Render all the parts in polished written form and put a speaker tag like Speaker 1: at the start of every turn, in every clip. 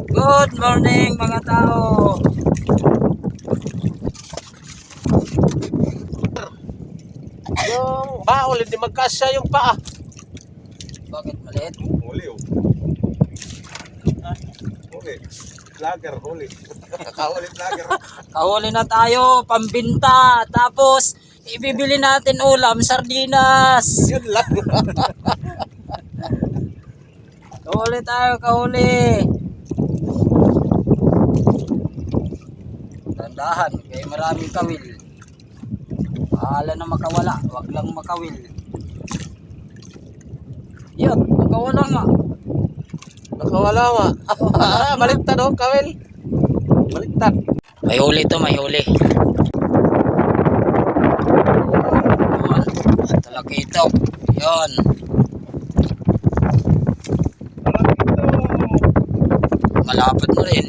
Speaker 1: Good morning mga tao.
Speaker 2: Yung baol, hindi magkasya yung paa.
Speaker 1: Bakit maliit?
Speaker 3: Huli oh. Huli. Vlogger, huli. Kakahuli vlogger.
Speaker 1: Kahuli na tayo, pambinta. Tapos ibibili natin ulam, sardinas.
Speaker 2: Yun lang.
Speaker 1: Kahuli tayo, kahuli. Dandahan, kaya maraming kawil. Bahala na makawala, wag lang makawil. Yun, makawala nga.
Speaker 2: Nakawala nga. Baliktad oh, Kawil. Baliktad.
Speaker 1: May huli to, may huli. Yun, talaga ito. Yun. Malapad mo rin.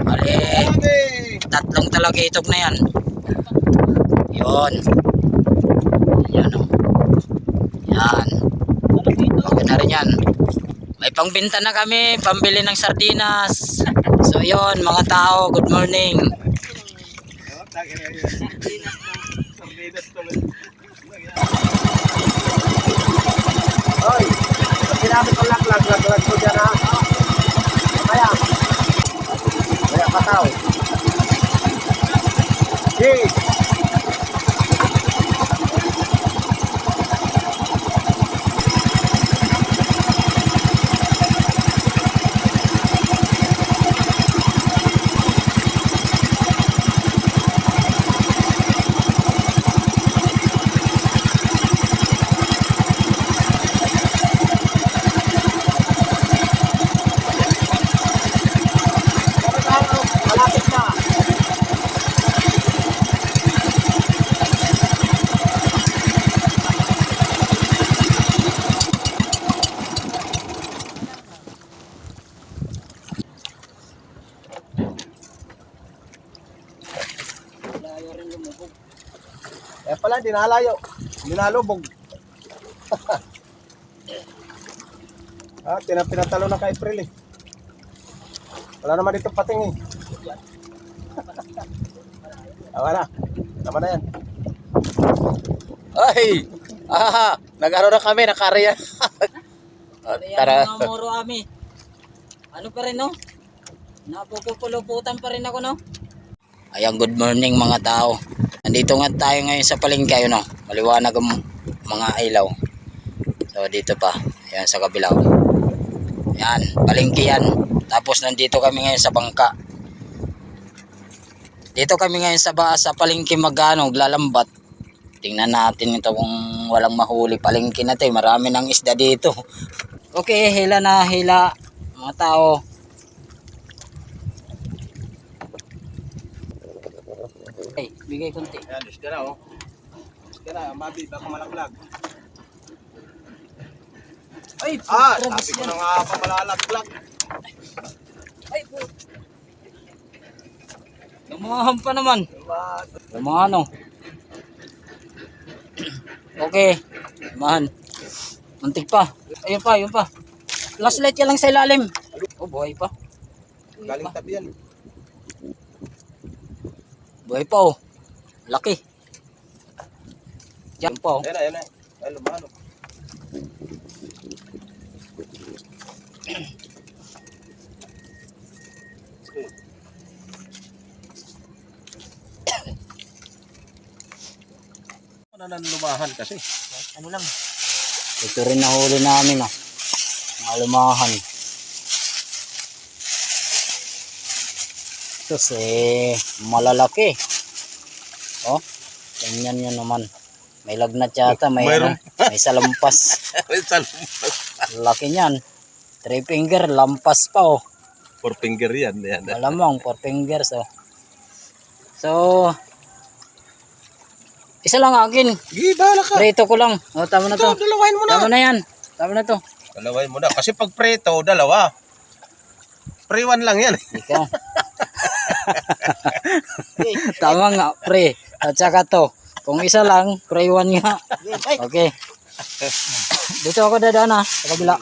Speaker 1: Ali, tatlong talaga itok na yan. Yun. Yan o. Yan. Okay na rin yan. May pangbenta na kami, pambili ng sardinas. So yun mga tao, good morning.
Speaker 2: Hoy, sinabi ko laklag ko dyan ha. Kaya. Kaya kataw. Yes. Malapit na. Eh pala, dinalayo. Dinalubog. Pinatalo na kay April eh. Wala naman dito pating eh. Tama na. Tama na yan. Ay! Nag-ano na kami, nakariya.
Speaker 1: Tara. Mga moro ami. Ano pa rin no? Napupuluputan pa rin ako no? Ayan, good morning mga tao. Nandito nga tayo ngayon sa palengke, no? Maliwanag ang mga ilaw. So dito pa. Ayan sa kabilaw. Ayan, palengke yan. Tapos nandito kami ngayon sa bangka. Dito kami ngayon sa palengke magano, lalambat. Tingnan natin ito kung walang mahuli. Palengke na ito, marami ng isda dito. Okay, hila na hila mga tao. Hey, bigay konti.
Speaker 3: Ayan, isda na oh. Isda na, mabi, baka malaglag.
Speaker 1: Ay,
Speaker 3: Sabi ko na nga pa malalaglag.
Speaker 1: ay po. Lumahan pa naman. Lumahan oh. Okay. Lumahan. Muntik pa. Ayun pa, ayun pa. Flashlight ka lang sa ilalim. Oh, buhay pa.
Speaker 3: Galing tabi yan.
Speaker 1: Buhay pa oh. Laki. Diyan pa oh.
Speaker 3: Ayan na, ayan na. Ay, lumahan oh. Ano na lumahan kasi?
Speaker 1: Ano lang. Ito rin nahuli namin oh. Mga lumahan. Kasi malalaki. Oh, tingnan nyo naman. May lagnat yata, may may salampas.
Speaker 3: May salumpas.
Speaker 1: Laki niyan. 3 finger, lampas pa oh.
Speaker 3: 4 finger yan.
Speaker 1: Malamang 4 fingers oh. So, isa lang akin.
Speaker 3: Sige, bahala ka.
Speaker 1: Prito ko lang. Oh, tama na to.
Speaker 3: Ito, dalawain mo na.
Speaker 1: Tama na yan. Tama na to.
Speaker 3: Dalawain mo na. Kasi pag preto, dalawa. Pre-1 lang yan.
Speaker 1: Ikaw. Tama nga, pre. At saka to. Kung isa lang, pre 1 nga. Okay. Dito ako dadaan ha, sa kabila.